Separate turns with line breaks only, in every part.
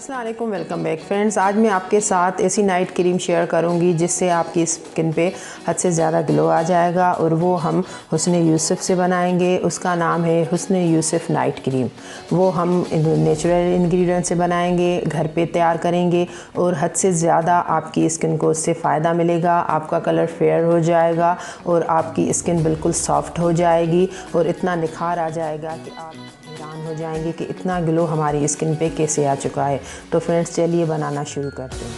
अस्सलाम वालेकुम, welcome back friends. आज मैं आपके साथ ऐसी नाइट क्रीम शेयर करूंगी जिससे आपकी स्किन पे हद से ज़्यादा ग्लो आ जाएगा और वो हम हुस्न यूसुफ से बनाएंगे। उसका नाम है हुस्न यूसुफ नाइट क्रीम। वो हम नेचुरल इंग्रेडिएंट से बनाएंगे, घर पे तैयार करेंगे और हद से ज़्यादा आपकी स्किन को उससे फ़ायदा मिलेगा। आपका कलर फेयर हो जाएगा और आपकी स्किन बिल्कुल सॉफ्ट हो जाएगी और इतना निखार आ जाएगा कि आप हैरान हो जाएंगे कि इतना ग्लो हमारी स्किन पे कैसे आ चुका है। तो फ्रेंड्स चलिए बनाना शुरू करते हैं।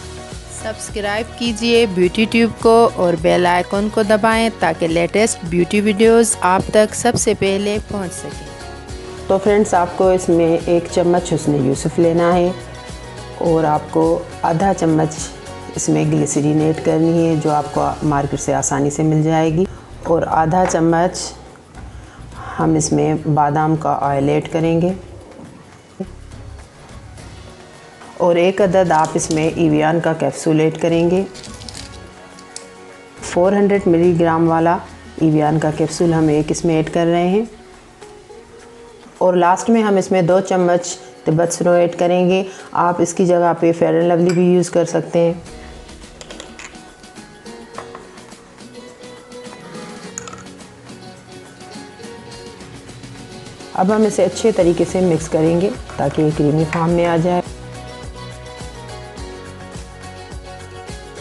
सब्सक्राइब कीजिए ब्यूटी ट्यूब को और बेल आइकन को दबाएं ताकि लेटेस्ट ब्यूटी वीडियोस आप तक सबसे पहले पहुंच सकें।
तो फ्रेंड्स आपको इसमें 1 चम्मच हुस्न यूसुफ लेना है और आपको आधा चम्मच इसमें ग्लिसरीन ऐड करनी है जो आपको मार्केट से आसानी से मिल जाएगी और आधा चम्मच हम इसमें बादाम का ऑयल ऐड करेंगे और 1 अदद आप इसमें एवियन का कैप्सूल ऐड करेंगे। 400 मिलीग्राम वाला एवियन का कैप्सूल हम एक इसमें ऐड कर रहे हैं और लास्ट में हम इसमें 2 चम्मच तिब्बत स्नो ऐड करेंगे। आप इसकी जगह पे फेयर एंड लवली भी यूज़ कर सकते हैं। अब हम इसे अच्छे तरीके से मिक्स करेंगे ताकि ये क्रीमी फॉर्म में आ जाए।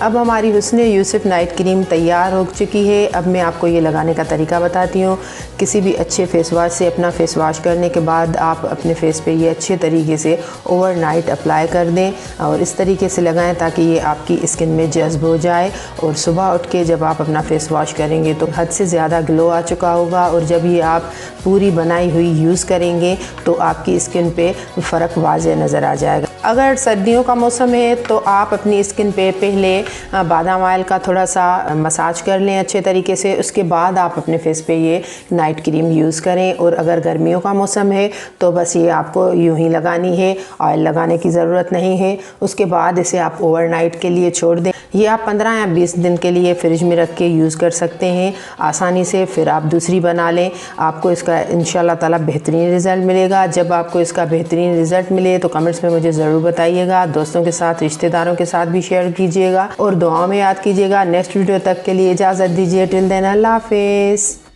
अब हमारी हुस्न यूसुफ नाइट क्रीम तैयार हो चुकी है। अब मैं आपको ये लगाने का तरीका बताती हूँ। किसी भी अच्छे फेस वॉश से अपना फेस वॉश करने के बाद आप अपने फेस पे ये अच्छे तरीके से ओवरनाइट अप्लाई कर दें और इस तरीके से लगाएं ताकि ये आपकी स्किन में जज्ब हो जाए और सुबह उठ के जब आप अपना फेस वॉश करेंगे तो हद से ज़्यादा ग्लो आ चुका होगा और जब ये आप पूरी बनाई हुई यूज़ करेंगे तो आपकी स्किन पे फ़र्क वाज़ेह नज़र आ जाएगा। अगर सर्दियों का मौसम है तो आप अपनी स्किन पे पहले बादाम ऑयल का थोड़ा सा मसाज कर लें अच्छे तरीके से, उसके बाद आप अपने फेस पे ये नाइट क्रीम यूज़ करें। और अगर गर्मियों का मौसम है तो बस ये आपको यूं ही लगानी है, ऑयल लगाने की ज़रूरत नहीं है। उसके बाद इसे आप ओवरनाइट के लिए छोड़ दें। ये आप 15 या 20 दिन के लिए फ्रिज में रख के यूज़ कर सकते हैं आसानी से। फिर आप दूसरी बना लें, आपको इसका इंशाल्लाह ताला बेहतरीन रिज़ल्ट मिलेगा। जब आपको इसका बेहतरीन रिज़ल्ट मिले तो कमेंट्स में मुझे ज़रूर बताइएगा। दोस्तों के साथ, रिश्तेदारों के साथ भी शेयर कीजिएगा और दुआओं में याद कीजिएगा। नेक्स्ट वीडियो तक के लिए इजाज़त दीजिए। टिल देन अल्लाह हाफिज़।